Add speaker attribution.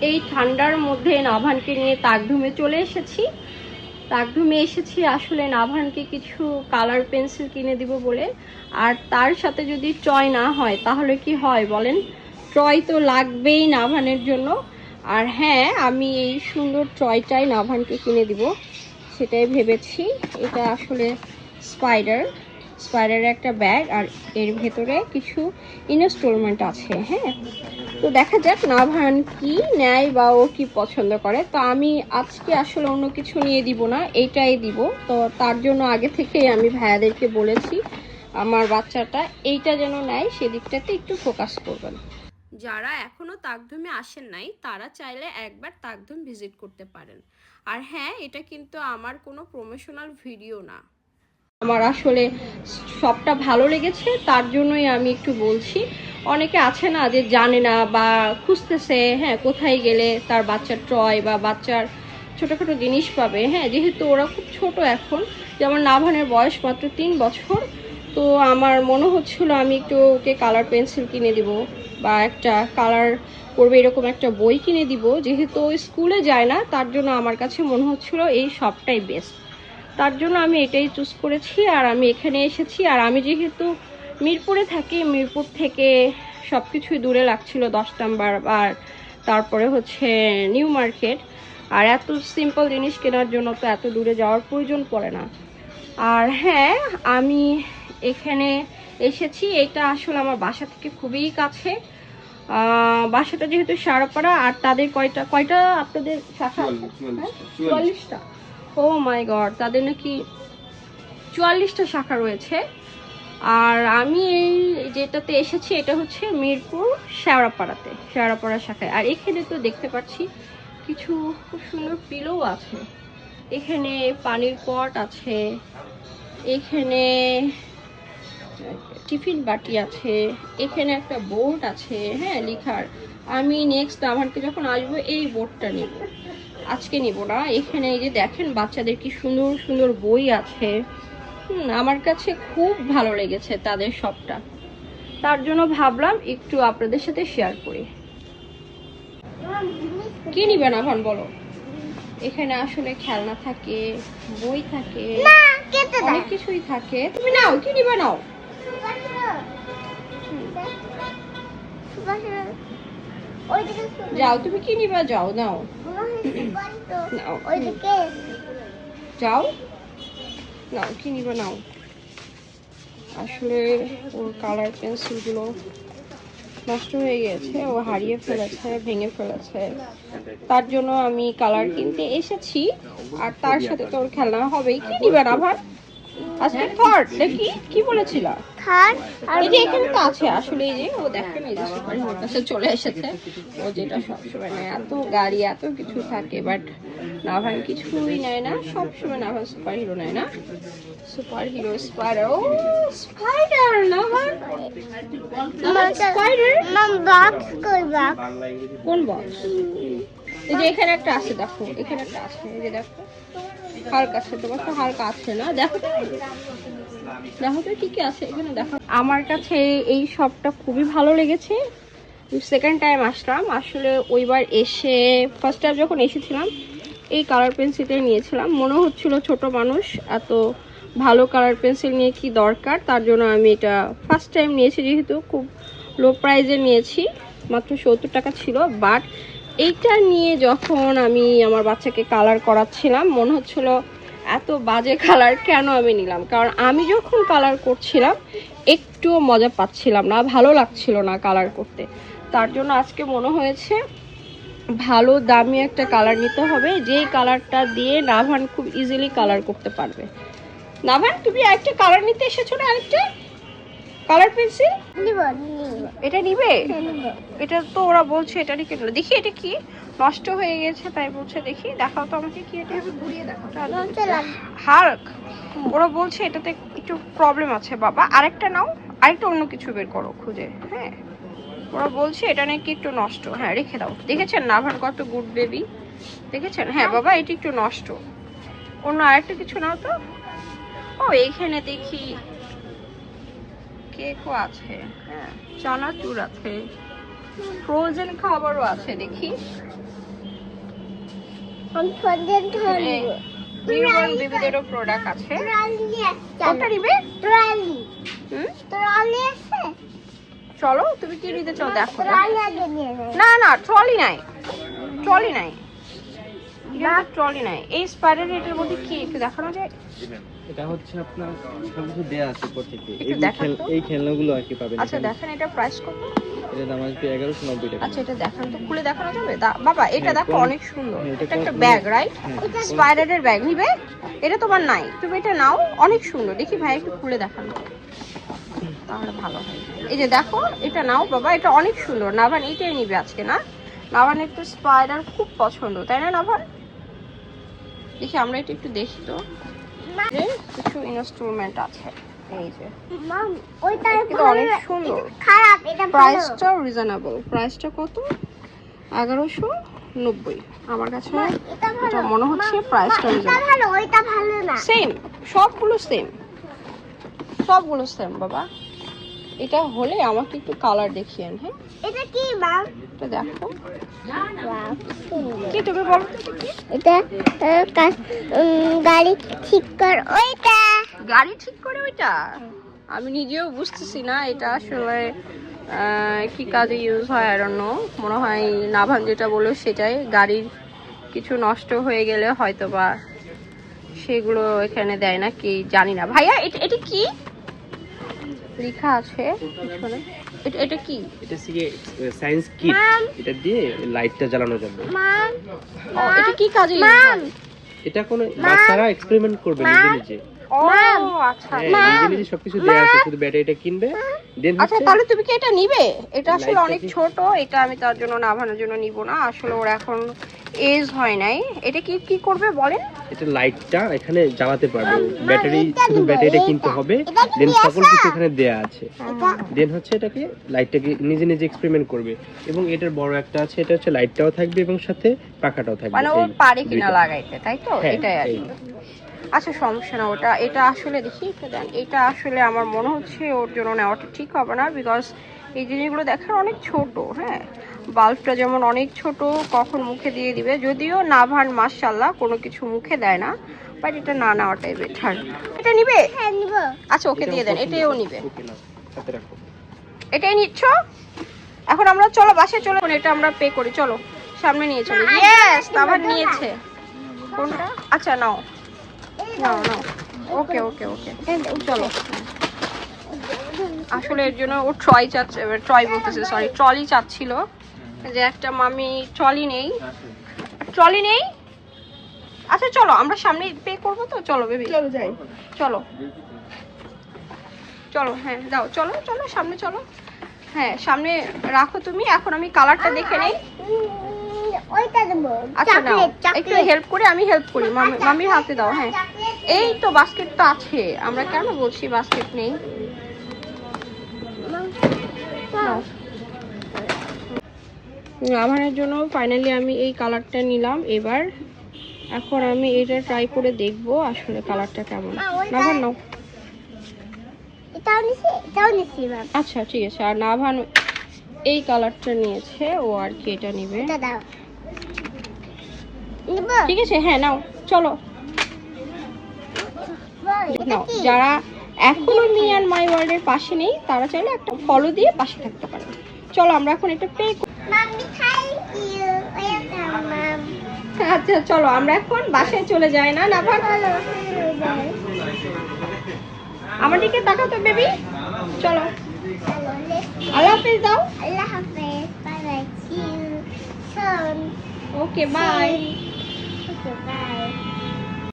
Speaker 1: এই ঠান্ডার মধ্যে নাভানকে নিয়ে তাকধুমে চলে এসেছি। তাকধুমে এসেছি আসলে নাভানকে কিছু কালার পেন্সিল কিনে দিব বলে। আর তার সাথে যদি টয় না হয় তাহলে কি হয় বলেন? টয় তো লাগবেই নাভানের জন্য। আর হ্যাঁ, আমি এই সুন্দর টয়টাই নাভানকে কিনে দিব সেটাই ভেবেছি। এটা আসলে স্পাইডারের একটা ব্যাগ, আর এর ভেতরে কিছু ইনস্টলমেন্ট আছে। হ্যাঁ, তো দেখা যাক নাভান কি নেয় বা ও কি পছন্দ করে। তো আমি আজকে আসলে অন্য কিছু নিয়ে দিব না, এইটাই দিব। তো তার জন্য আগে থেকে আমি ভাইয়াদেরকে বলেছি আমার বাচ্চাটা এইটা যেন নেয়, সেদিকটাতে একটু ফোকাস করবেন। যারা এখনো তাকধুমে আসেন নাই তারা চাইলে একবার তাকধুম ভিজিট করতে পারেন। আর হ্যাঁ, এটা কিন্তু আমার কোনো প্রমোশনাল ভিডিও না, আমার আসলে সবটা ভালো লেগেছে তার জন্যই আমি একটু বলছি। অনেকে আছে না যে জানে না বা খুঁজতেছে, হ্যাঁ, কোথায় গেলে তার বাচ্চার টয় বা বাচ্চার ছোটোখাটো জিনিস পাবে। হ্যাঁ, যেহেতু ওরা খুব ছোট এখন, যেমন নাভানের বয়স মাত্র 3 বছর, তো আমার মনে হচ্ছিল আমি একটু ওকে কালার পেন্সিল কিনে দিব বা একটা কালার করবে এরকম একটা বই কিনে দিব। যেহেতু স্কুলে যায় না তার জন্য আমার কাছে মনে হচ্ছিল এই সবটাই বেস্ট, তার জন্য আমি এটাই চুজ করেছি। আর আমি এখানে এসেছি, আর আমি যেহেতু মিরপুরে থাকি, মিরপুর থেকে সব কিছুই দূরে লাগছিল, 10 নাম্বার আর তারপরে হচ্ছে নিউ মার্কেট। আর এত সিম্পল জিনিস কেনার জন্য তো এত দূরে যাওয়ার প্রয়োজন পড়ে না। আর হ্যাঁ, আমি এখানে এসেছি, এটা আসলে আমার বাসা থেকে খুবই কাছে। বাসাটা যেহেতু সারাপাড়া, আর তাদের কয়টা আপনাদের শাখা? 44টা। ও মাই গড, তাদের নাকি 44টা শাখা রয়েছে। আর আমি এই যেটাতে এসেছি এটা হচ্ছে মিরপুর শেওড়াপাড়া শাখায়। আর এখানে তো দেখতে পাচ্ছি কিছু খুব সুন্দর পিলো আছে, এখানে পানির পট আছে, এখানে টিফিন বাটি আছে, এখানে একটা বোর্ড আছে, হ্যাঁ, লিখার। আমি নেক্সট আমাকে যখন আসবো এই বোর্ডটা নিব, আজকে নিব না। এখানে এই যে দেখেন বাচ্চাদের কি সুন্দর সুন্দর বই আছে। আমার কাছে খুব ভালো লেগেছে তাদের সবটা, তার জন্য ভাবলাম একটু আপনাদের সাথে শেয়ার করি। কি নিবেন এখন বলো? এখানে আসলে খেলনা থাকে, বই থাকে, অনেক কিছুই থাকে। তুমি নাও, কি নিবে নাও। যাও, তুমি কি নিবা, যাও নাও যাও নাও, কি নিবা নাও। আসলে ওর কালার পেন্সিলগুলো নষ্ট হয়ে গেছে, ও হারিয়ে ফেলেছে, ভেঙে ফেলেছে, তার জন্য আমি কালার কিনতে এসেছি। আর তার সাথে তো ওর খেলনা হবেই। কি নিবে না ভাই আজকে? থার্ড নাকি কি বলেছিল? থার্ড। এই যে এখানে তো আছে আসলে, এই যে ও দেখেন এই যে সুপার হিরোর কাছে চলে এসেছে। ও যেটা সবসময় নেয়, এত গাড়ি এত কিছু থাকে, বাট নাভান কিছুই নেয় না। সবসময় নাভান সুপার হিরো নেয় না, সুপার হিরো স্পাইডার। ও স্পাইডার, নাভান স্পাইডার। বক্স কই, বক্স কোন বক্স? এই যে এখানে একটা আছে, দেখো এখানে একটা আছে, এই যে দেখো হাল্ক আছে। তোমার তো হাল্ক আছে না? দেখো তো, দেখো তো কি কি আছে এখানে, দেখো। আমার কাছে এই শপটা খুবই ভালো লেগেছে। সেকেন্ড টাইম আসলাম আসলে। ওইবার এসে ফার্স্ট টাইম যখন এসেছিলাম এই কালার পেন্সিলটা নিয়েছিলাম, মনে হচ্ছিল ছোট মানুষ, এত ভালো কালার পেন্সিল নিয়ে কি দরকার। তার জন্য আমি এটা ফার্স্ট টাইম নিয়েছি, যেহেতু খুব লো প্রাইজে নিয়েছি, মাত্র 70 টাকা ছিল। বাট এইটা নিয়ে যখন আমি আমার বাচ্চাকে কালার করাচ্ছিলাম মনে হচ্ছিল এত বাজে কালার কেন আমি নিলাম। কারণ আমি যখন কালার করছিলাম একটুও মজা পাচ্ছিলাম না, ভালো লাগছিল না কালার করতে। তার জন্য আজকে মনে হয়েছে ভালো দামি একটা কালার নিতে হবে, যেই কালারটা দিয়ে নাভান খুব ইজিলি কালার করতে পারবে। নাভান, তুমি একটা কালার নিতে এসেছো না? আরেকটা কালার পেন্সিল এটা নিবে? এটা তো ওরা বলছে এটা নিয়ে কেন, দেখি এটা কি নষ্ট হয়ে গেছে তাই বলছে। দেখি, দেখাও তো আমাকে কি এটা, ঘুরিয়ে দেখাও। হাল্ক, ওরা বলছে এটাতে একটু প্রবলেম আছে বাবা, আরেকটা নাও, আরেকটা অন্য কিছু বের করো খুঁজে। হ্যাঁ, ওরা বলছে এটা নাকি একটু নষ্ট। হ্যাঁ, রেখে দাও। দেখেছেন নাভান কত গুড বেবি, দেখেছেন? হ্যাঁ বাবা, এটি একটু নষ্ট, অন্য আরেকটা কিছু নাও তো। ও এইখানে দেখি কেকও আছে, হ্যাঁ, চানাচুর আছে, ফ্রোজেন খাবারও আছে দেখি। বেবিদেরও প্রোডাক্ট আছে। কোনটা নিবে? চলো তুমি কি নিতে চাও দেখো। না না ট্রলি নাই, ট্রলি নাই, ট্রলি নাই। এই স্পাইডার এটার মধ্যে কি একটু দেখানো যায়?
Speaker 2: এটা হচ্ছে আপনার সবকিছু দেয়া আছে উপর থেকে।
Speaker 1: একটু
Speaker 2: এই খেলনাগুলো আর কি পাবেন।
Speaker 1: আচ্ছা দেখেন এটা প্রাইস কত?
Speaker 2: এর দাম আসবে 1190 টাকা।
Speaker 1: আচ্ছা এটা দেখান তো, খুলে দেখানো যাবে? বাবা এটা দেখো অনেক সুন্দর।
Speaker 2: হ্যাঁ,
Speaker 1: এটা একটা ব্যাগ রাইট? স্পাইডারের ব্যাগ নিবে? এটা তোমার নাই, তুমি এটা নাও, অনেক সুন্দর। দেখি ভাই একটু খুলে দেখানো তাহলে ভালো হয়। এই যে দেখো এটা নাও বাবা, এটা অনেক সুন্দর। নাভান এটাই নিবে আজকে না? নাভান একটু স্পাইডার খুব পছন্দ তাই না নাভান? দেখি আমরা এটা একটু দেখি তো। কিছু ইনস্ট্রুমেন্ট আছে এই যে, কিন্তু অনেক সুন্দর। প্রাইসটা রিজনেবল। প্রাইসটা কত? 1190। আমার কাছে এটা মনে হচ্ছে প্রাইসটা রিজনেবল। সেম, সবগুলো সেম, সবগুলো সেম বাবা। এটা হলে আমাকে একটু কালার দেখিয়েন। হ্যাঁ
Speaker 3: এটা কি মা?
Speaker 1: এটা দেখো কি, তুমি বলো তো
Speaker 3: এটা গাড়ি ঠিক কর। ওইটা
Speaker 1: গাড়ি ঠিক করে ওইটা? আমি নিজেও বুঝতেছি না এটা আসলে কি কাজে ইউজ হয়। I don't know. মনে হয় নাভান যেটা বললো সেটাই, গাড়ির কিছু নষ্ট হয়ে গেলে হয়তো বা সেগুলো এখানে দেয় না কি জানি না। ভাইয়া এটা কি লেখা আছে পিছনে? এটা কি?
Speaker 2: এটা সায়েন্স কিট। এটা দিয়ে লাইটটা জ্বালানো যাবে।
Speaker 3: মাম
Speaker 1: ও এটা কি কাজে ইউজ হয়?
Speaker 2: এটা কোন বাচ্চারা এক্সপেরিমেন্ট করবে নিজে নিজে।
Speaker 1: ও আচ্ছা
Speaker 2: নিজে নিজে সবকিছু দেয়া আছে, শুধু ব্যাটারিটা কিনবে। দেন
Speaker 1: আচ্ছা তাহলে তুমি কি এটা নিবে? এটা আসলে অনেক ছোট, এটা আমি তার জন্য নাভানোর জন্য নিব না। আসলে ওর এখন এজ হয় নাই। এটা কি কি করবে বলেন?
Speaker 2: এটা লাইটটা এখানে জ্বালাতে পারবে। ব্যাটারি, শুধু ব্যাটারিটা কিনতে হবে। দেন সকল কিছু এখানে দেয়া আছে। দেন হচ্ছে এটাকে লাইটটাকে নিজে নিজে এক্সপেরিমেন্ট করবে। এবং এটার বড় একটা আছে, এটা হচ্ছে লাইটটাও থাকবে এবং সাথে পাখাটাও থাকবে।
Speaker 1: মানে ও পারে কিনা লাগাইতে, তাই তো?
Speaker 2: হ্যাঁ,
Speaker 1: এটাই আর কি। আচ্ছা সমস্যা না। ওটা এটা আসলে দেখি একটু দেন। এটা আসলে আমার মনে হচ্ছে ওর জন্য নেওয়াটা ঠিক হবে না, বিকজ এই জিনিসগুলো দেখার অনেক ছোট। হ্যাঁ বাল্বটা যেমন অনেক ছোট, কখন মুখে দিয়ে দিবে। যদিও নাভান মাশাআল্লাহ কোনো কিছু মুখে দেয় না, বাট এটা না নেওয়াটাই বেটার। এটা নিবে?
Speaker 3: হ্যাঁ নিব।
Speaker 1: আচ্ছা ওকে দিয়ে দেন, এটাও নিবে।
Speaker 2: ওকে নাও, সাথে রাখো।
Speaker 1: এটাই নিচ্ছ? এখন আমরা চলো বাসায় চলো, এটা আমরা পে করি। চলো সামনে নিয়ে চলো। ইয়েস নাভান নিয়েছে। কোনটা? আচ্ছা নাও নাও নাও। ওকে ওকে ওকে চলো। আসলে এর জন্য ও ট্রলি চাচ্ছিল, যে একটা মামি ট্রলি নেই, ট্রলি নেই। আচ্ছা চলো আমরা সামনে পে করবো তো, চলো বেবি চলো যাই, চলো চলো। হ্যাঁ দাও, চলো চলো সামনে চলো। হ্যাঁ সামনে রাখো তুমি। এখন আমি কালারটা দেখে নেই।
Speaker 3: ওইটা দেব।
Speaker 1: আচ্ছা নাও, একটু হেল্প করে, আমি হেল্প করি। মামির হাতে দাও। হ্যাঁ এই তো বাস্কেট তো আছে, আমরা কেন বলছি বাস্কেট নেই। আমার জন্য ফাইনালি আমি এই কালারটা নিলাম এবার। এখন আমি এটা ট্রাই করে দেখবো আসলে কালারটা কেমন। নাভান নাও।
Speaker 3: এটাও নিছি মা।
Speaker 1: আচ্ছা ঠিক আছে। আর নাভান এই কালারটা নিয়েছে, ও আর কি এটা নিবে।
Speaker 3: এটা দাও। নিব?
Speaker 1: ঠিক আছে হ্যাঁ নাও চলো নাও। যারা এখনো মি অ্যান্ড মাই ওয়ার্ল্ডের পাশে নেই তারা চাইলে একটা ফলো দিয়ে পাশে থাকতে পারে। চলো আমরা এখন এটা পে করি।
Speaker 3: Mummy thank you. Welcome mom.
Speaker 1: আচ্ছা চলো আমরা এখন বাসায় চলে যাই। না নাভান আমার দিকে তাকাও তো বেবি। চলো আল্লাহ হাফেজ দাও।
Speaker 3: আল্লাহ হাফেজ। Bye bye. See you soon.
Speaker 1: Okay bye.
Speaker 3: Okay by.